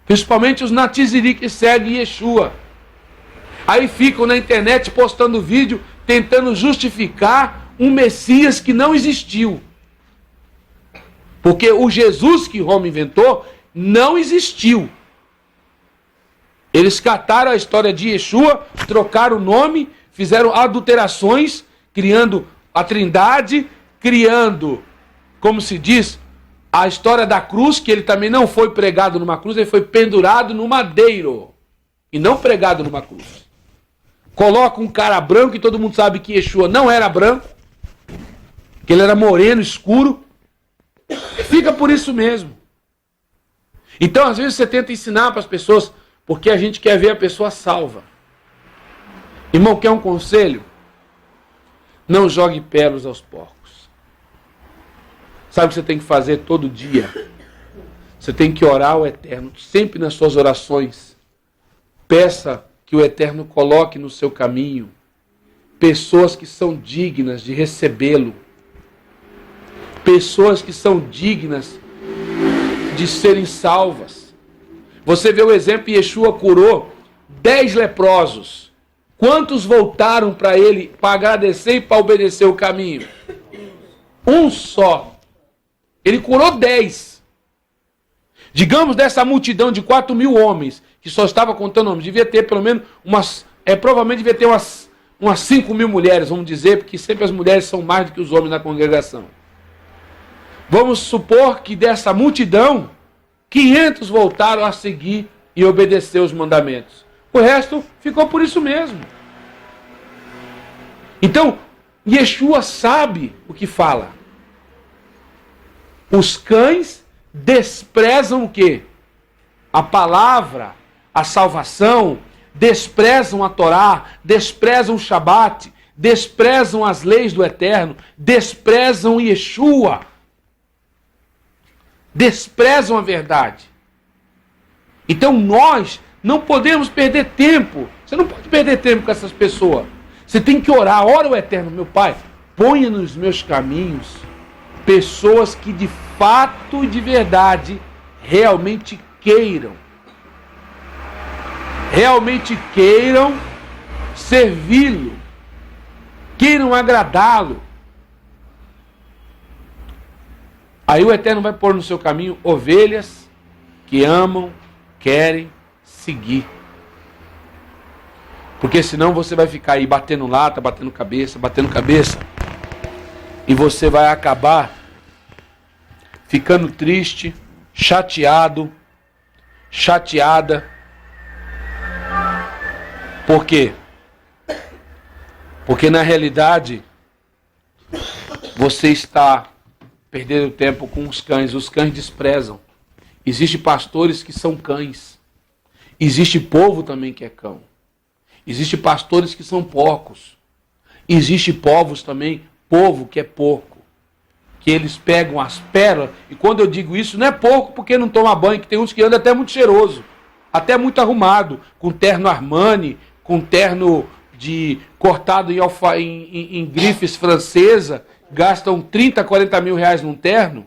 Principalmente os Natiziri que seguem Yeshua. Aí ficam na internet postando vídeo tentando justificar um Messias que não existiu. Porque o Jesus que Roma inventou não existiu. Eles cataram a história de Yeshua, trocaram o nome, fizeram adulterações, criando a Trindade, criando, como se diz, a história da cruz, que ele também não foi pregado numa cruz, ele foi pendurado no madeiro. E não pregado numa cruz. Coloca um cara branco, e todo mundo sabe que Yeshua não era branco, que ele era moreno, escuro. E fica por isso mesmo. Então, às vezes, você tenta ensinar para as pessoas, porque a gente quer ver a pessoa salva. Irmão, quer um conselho? Não jogue pérolas aos porcos. Sabe o que você tem que fazer todo dia? Você tem que orar ao Eterno. Sempre nas suas orações, peça que o Eterno coloque no seu caminho pessoas que são dignas de recebê-lo. Pessoas que são dignas de serem salvas. Você vê o exemplo, Yeshua curou 10 leprosos. Quantos voltaram para ele para agradecer e para obedecer o caminho? Um só. Ele curou 10. Digamos dessa multidão de 4.000 homens, que só estava contando homens, devia ter pelo menos provavelmente devia ter umas 5.000 mulheres, vamos dizer, porque sempre as mulheres são mais do que os homens na congregação. Vamos supor que dessa multidão, 500 voltaram a seguir e obedecer os mandamentos. O resto ficou por isso mesmo. Então, Yeshua sabe o que fala. Os cães desprezam o quê? A palavra, a salvação, desprezam a Torá, desprezam o Shabat, desprezam as leis do Eterno, desprezam Yeshua. Desprezam a verdade. Então nós não podemos perder tempo. Você não pode perder tempo com essas pessoas. Você tem que orar. Ora o Eterno, meu Pai, ponha nos meus caminhos pessoas que de fato e de verdade realmente queiram servi-lo, queiram agradá-lo. Aí o Eterno vai pôr no seu caminho ovelhas que amam, querem seguir. Porque senão você vai ficar aí batendo lata, batendo cabeça. E você vai acabar ficando triste, chateada. Por quê? Porque na realidade, você está perdendo tempo com os cães. Os cães desprezam. Existem pastores que são cães. Existe povo também que é cão. Existem pastores que são porcos. Existe povos também, povo que é porco. Que eles pegam as pérolas. E quando eu digo isso, não é porco porque não toma banho, que tem uns que andam até muito cheiroso. Até muito arrumado. Com terno Armani, com terno cortado em grifes francesa. Gastam 30, 40 mil reais num terno.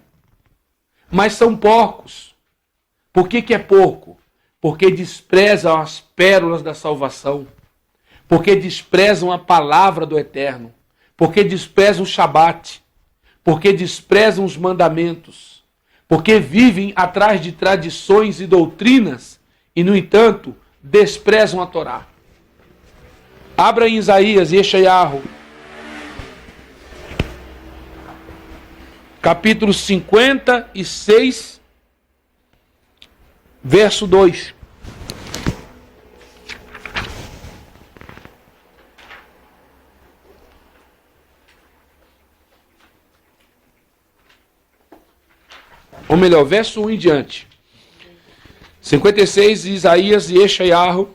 Mas são porcos. Por que é porco? Porque desprezam as pérolas da salvação. Porque desprezam a palavra do Eterno. Porque desprezam o Shabat. Porque desprezam os mandamentos. Porque vivem atrás de tradições e doutrinas e, no entanto, desprezam a Torá. Abra em Isaías, Yeshayahu, capítulo 56, verso 2. Ou melhor, verso 1 em diante. 56, Isaías e Yeshayahu.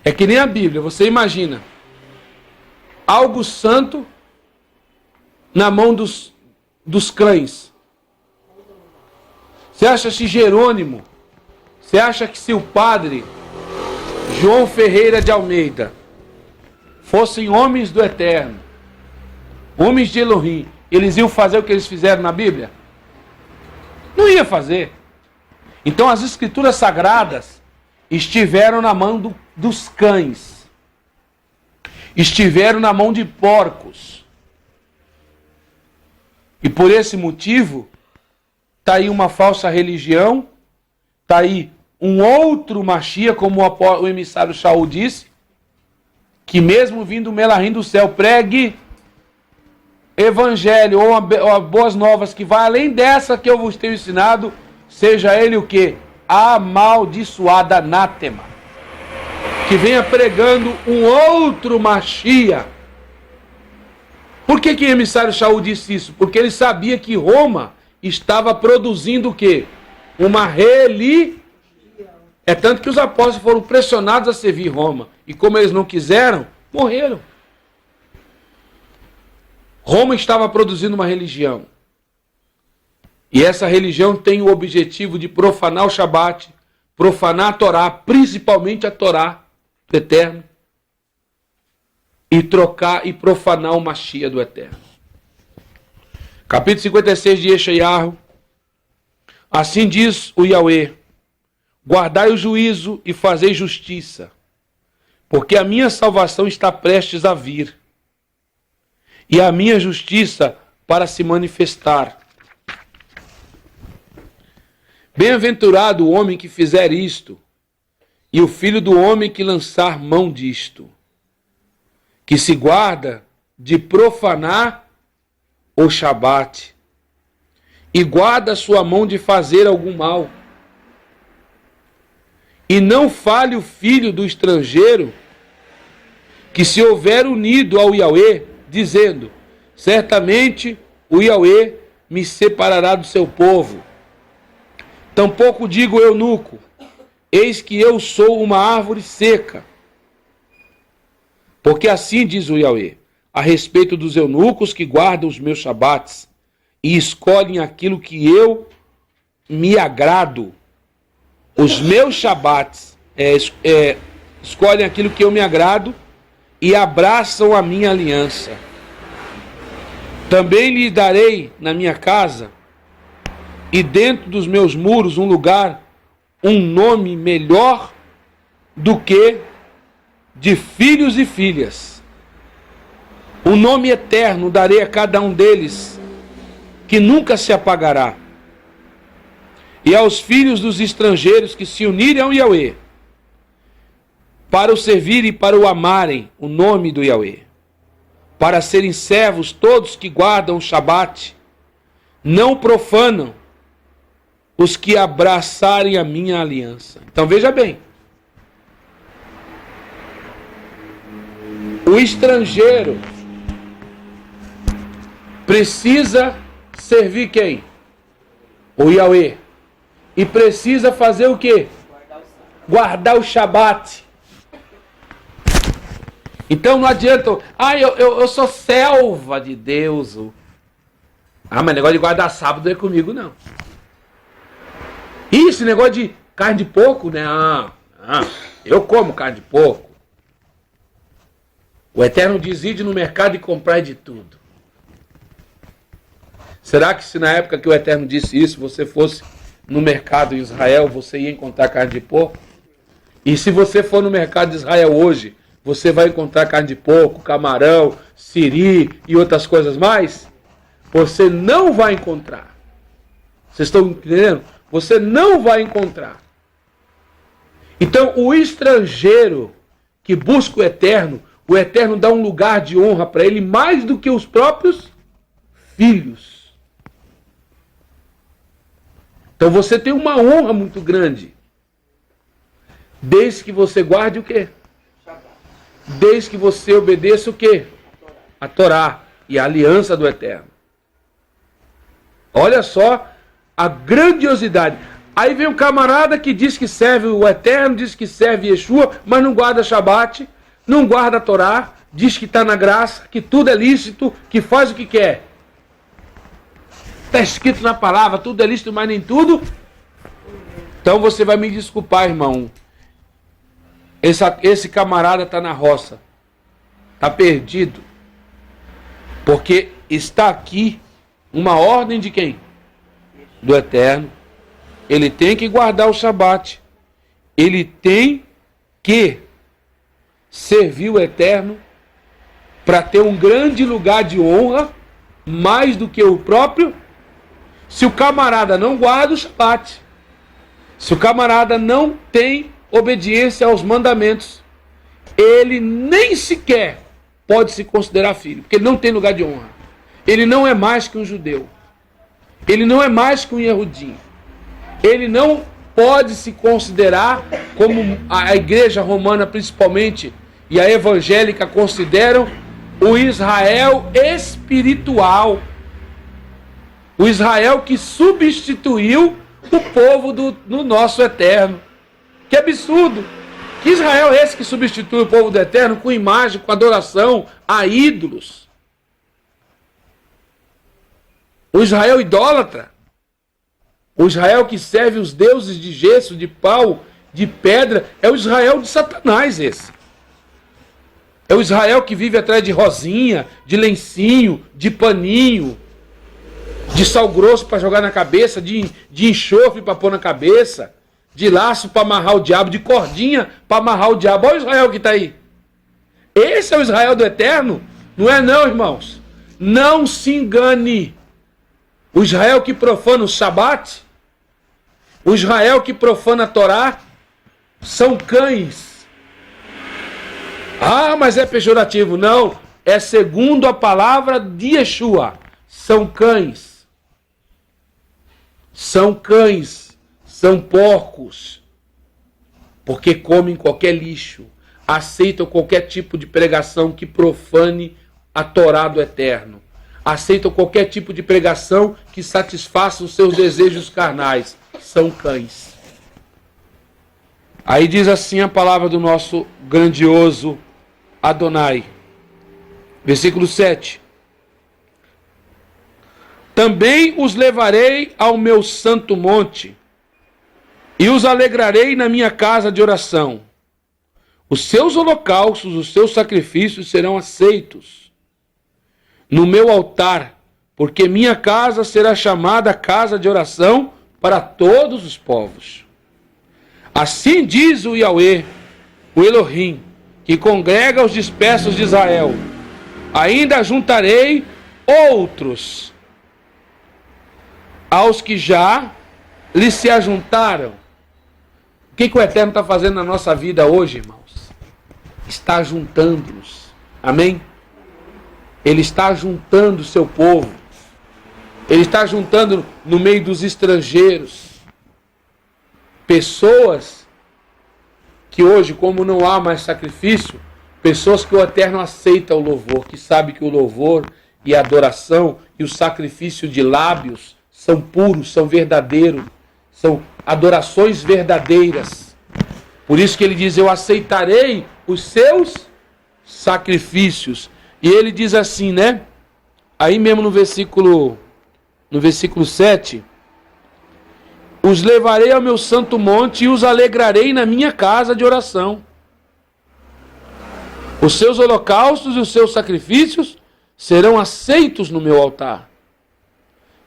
É que nem a Bíblia, você imagina. Algo santo na mão dos cães. Você acha que Jerônimo, você acha que se o padre João Ferreira de Almeida fossem homens do Eterno, homens de Elohim, eles iam fazer o que eles fizeram na Bíblia? Não ia fazer. Então as escrituras sagradas estiveram na mão dos cães. Estiveram na mão de porcos. E por esse motivo, está aí uma falsa religião, está aí um outro Machia, como o emissário Shaul disse, que mesmo vindo Melahim do céu, pregue evangelho ou boas novas que vai além dessa que eu vos tenho ensinado, seja ele o quê? Amaldiçoado, anátema. Que venha pregando um outro Machia. Por que o emissário Shaul disse isso? Porque ele sabia que Roma estava produzindo o quê? Uma religião. É tanto que os apóstolos foram pressionados a servir Roma. E como eles não quiseram, morreram. Roma estava produzindo uma religião. E essa religião tem o objetivo de profanar o Shabat, profanar a Torá, principalmente a Torá do Eterno, e trocar e profanar o Machia do Eterno. Capítulo 56 de Yeshayahu. Assim diz o Yahweh: guardai o juízo e fazei justiça, porque a minha salvação está prestes a vir, e a minha justiça para se manifestar. Bem-aventurado o homem que fizer isto, e o filho do homem que lançar mão disto, que se guarda de profanar o Shabat, e guarda sua mão de fazer algum mal. E não fale o filho do estrangeiro, que se houver unido ao Yahweh, dizendo: certamente o Yahweh me separará do seu povo. Tampouco digo eunuco: eis que eu sou uma árvore seca. Porque assim diz o Yahweh a respeito dos eunucos que guardam os meus shabates e escolhem aquilo que eu me agrado. Os meus shabates escolhem aquilo que eu me agrado e abraçam a minha aliança. Também lhe darei na minha casa e dentro dos meus muros um lugar, um nome melhor do que de filhos e filhas. Um nome eterno darei a cada um deles, que nunca se apagará. E aos filhos dos estrangeiros que se unirem ao Yahweh, para o servirem e para o amarem, o nome do Yahweh, para serem servos todos que guardam o Shabat, não profanam os que abraçarem a minha aliança. Então veja bem, O estrangeiro precisa servir quem? O Yahweh. E precisa fazer o quê? Guardar o Shabat. Então não adianta, eu sou selva de Deus. Mas negócio de guardar sábado não é comigo, não. Esse negócio de carne de porco, né? Eu como carne de porco. O Eterno diz: ide no mercado e comprar de tudo. Será que se na época que o Eterno disse isso, você fosse no mercado em Israel, você ia encontrar carne de porco? E se você for no mercado de Israel hoje, você vai encontrar carne de porco, camarão, siri e outras coisas mais? Você não vai encontrar. Vocês estão entendendo? Você não vai encontrar. Então, o estrangeiro que busca o Eterno dá um lugar de honra para ele mais do que os próprios filhos. Então, você tem uma honra muito grande. Desde que você guarde o quê? Desde que você obedeça o quê? A Torá e a aliança do Eterno. Olha só a grandiosidade. Aí vem um camarada que diz que serve o Eterno, diz que serve Yeshua, mas não guarda Shabat, não guarda a Torá, diz que está na graça, que tudo é lícito, que faz o que quer. Está escrito na palavra, tudo é lícito, mas nem tudo. Então você vai me desculpar, irmão. Esse camarada está na roça. Está perdido. Porque está aqui uma ordem de quem? Do Eterno. Ele tem que guardar o Shabat. Ele tem que servir o Eterno para ter um grande lugar de honra, mais do que o próprio. Se o camarada não guarda o Shabat, se o camarada não tem obediência aos mandamentos, ele nem sequer pode se considerar filho, porque ele não tem lugar de honra. Ele não é mais que um judeu. Ele não é mais que um Yehudim. Ele não pode se considerar como a igreja romana principalmente e a evangélica consideram o Israel espiritual. O Israel que substituiu o povo do nosso Eterno. Que absurdo! Que Israel é esse que substitui o povo do Eterno com imagem, com adoração a ídolos? O Israel idólatra. O Israel que serve os deuses de gesso, de pau, de pedra, é o Israel de Satanás esse. É o Israel que vive atrás de rosinha, de lencinho, de paninho, de sal grosso para jogar na cabeça, de enxofre para pôr na cabeça, de laço para amarrar o diabo, de cordinha para amarrar o diabo. Olha o Israel que está aí. Esse é o Israel do Eterno? Não é não, irmãos. Não se engane. O Israel que profana o Shabat, o Israel que profana a Torá, são cães. Mas é pejorativo. Não, é segundo a palavra de Yeshua. São cães. São cães. São porcos. Porque comem qualquer lixo. Aceitam qualquer tipo de pregação que profane a Torá do Eterno. Aceitam qualquer tipo de pregação que satisfaça os seus desejos carnais. São cães. Aí diz assim a palavra do nosso grandioso Adonai. Versículo 7. Também os levarei ao meu santo monte, e os alegrarei na minha casa de oração. Os seus holocaustos, os seus sacrifícios serão aceitos no meu altar, porque minha casa será chamada casa de oração para todos os povos. Assim diz o Yahweh, o Elohim, que congrega os dispersos de Israel. Ainda juntarei outros aos que já lhe se ajuntaram. O que o Eterno está fazendo na nossa vida hoje, irmãos? Está juntando-nos. Amém? Ele está juntando o seu povo. Ele está juntando no meio dos estrangeiros pessoas que hoje, como não há mais sacrifício, Pessoas que o Eterno aceita o louvor, que sabe que o louvor e a adoração e o sacrifício de lábios são puros, são verdadeiros, são adorações verdadeiras. Por isso que ele diz, eu aceitarei os seus sacrifícios. E ele diz assim, né? Aí mesmo no versículo 7, os levarei ao meu santo monte e os alegrarei na minha casa de oração. Os seus holocaustos e os seus sacrifícios serão aceitos no meu altar.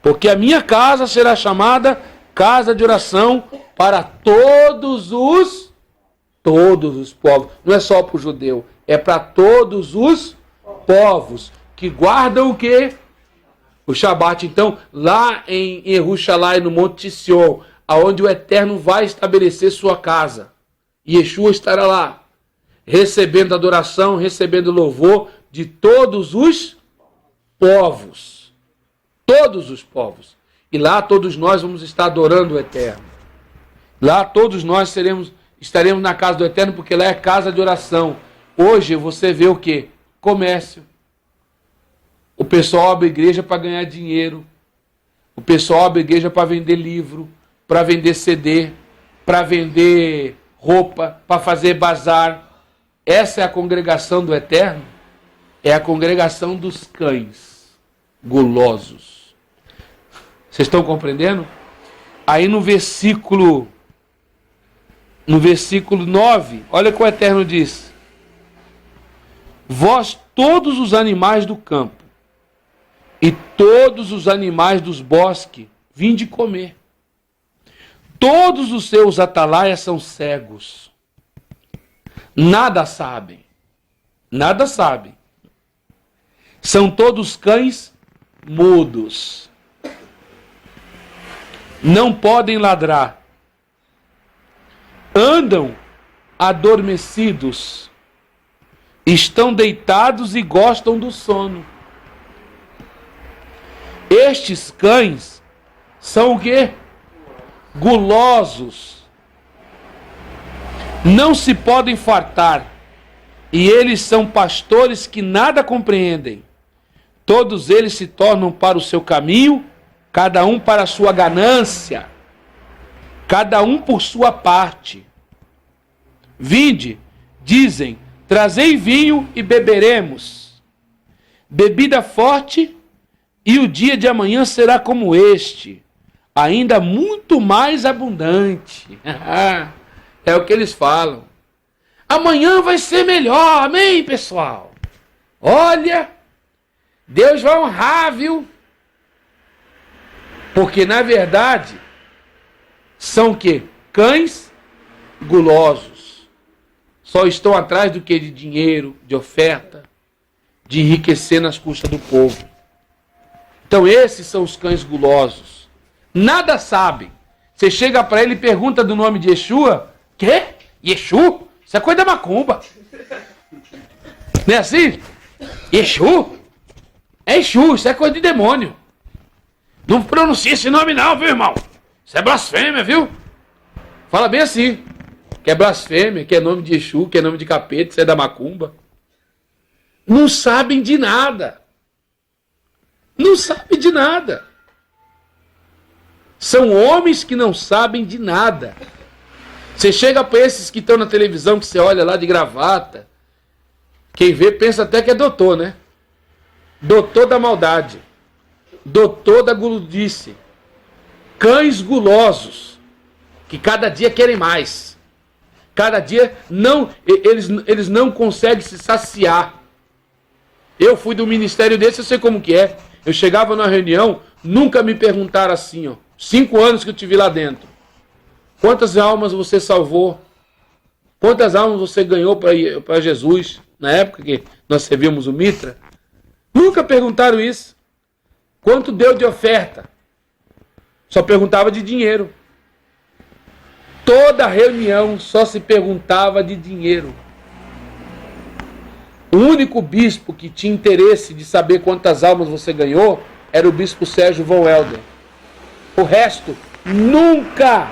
Porque a minha casa será chamada casa de oração para todos os povos. Não é só para o judeu, é para todos os povos que guardam o quê? O Shabat. Então, lá em Jerusalém, no Monte Sion, aonde o Eterno vai estabelecer sua casa, Yeshua estará lá, recebendo adoração, recebendo louvor de todos os povos. Todos os povos. E lá todos nós vamos estar adorando o Eterno. Lá todos nós estaremos na casa do Eterno, porque lá é casa de oração. Hoje você vê o quê? Comércio. O pessoal abre igreja para ganhar dinheiro. O pessoal abre igreja para vender livro, para vender CD, para vender roupa, para fazer bazar. Essa é a congregação do Eterno? É a congregação dos cães gulosos. Vocês estão compreendendo? Aí no versículo 9, olha o que o Eterno diz. Vós todos os animais do campo e todos os animais dos bosques, vinde comer. Todos os seus atalaias são cegos. Nada sabem. Nada sabem. São todos cães mudos. Não podem ladrar. Andam adormecidos. Estão deitados e gostam do sono. Estes cães são o quê? Gulosos. Não se podem fartar. E eles são pastores que nada compreendem. Todos eles se tornam para o seu caminho, cada um para a sua ganância, cada um por sua parte. Vinde, dizem, trazei vinho e beberemos. Bebida forte, e o dia de amanhã será como este, ainda muito mais abundante. É o que eles falam. Amanhã vai ser melhor, amém, pessoal? Olha, Deus vai honrar, viu? Porque, na verdade, são o quê? Cães gulosos. Só estão atrás do que? De dinheiro, de oferta, de enriquecer nas custas do povo. Então, esses são os cães gulosos. Nada sabem. Você chega para ele e pergunta do nome de Yeshua. Quê? Yeshua? Isso é coisa da macumba. Não é assim? Yeshua? É Yeshua, isso é coisa de demônio. Não pronuncia esse nome não, viu, irmão? Isso é blasfêmia, viu? Fala bem assim. Que é blasfêmia, que é nome de Yeshua, que é nome de capeta, isso é da macumba. Não sabem de nada. Não sabem de nada. São homens que não sabem de nada. Você chega para esses que estão na televisão, que você olha lá de gravata. Quem vê pensa até que é doutor, né? Doutor da maldade. Doutor da guludice. Cães gulosos. Que cada dia querem mais. Cada dia eles não conseguem se saciar. Eu fui do ministério desse, eu sei como que é. Eu chegava numa reunião, nunca me perguntaram assim, ó. 5 anos que eu tive lá dentro. Quantas almas você salvou? Quantas almas você ganhou para Jesus? Na época que nós servíamos o Mitra. Nunca perguntaram isso. Quanto deu de oferta? Só perguntava de dinheiro. Toda reunião só se perguntava de dinheiro. O único bispo que tinha interesse de saber quantas almas você ganhou era o bispo Sérgio von Helder. O resto, nunca,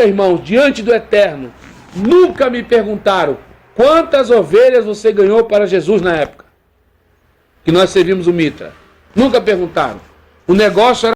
irmãos, diante do Eterno, nunca me perguntaram Quantas ovelhas você ganhou para Jesus na época que nós servimos o Mitra? Nunca perguntaram. O negócio era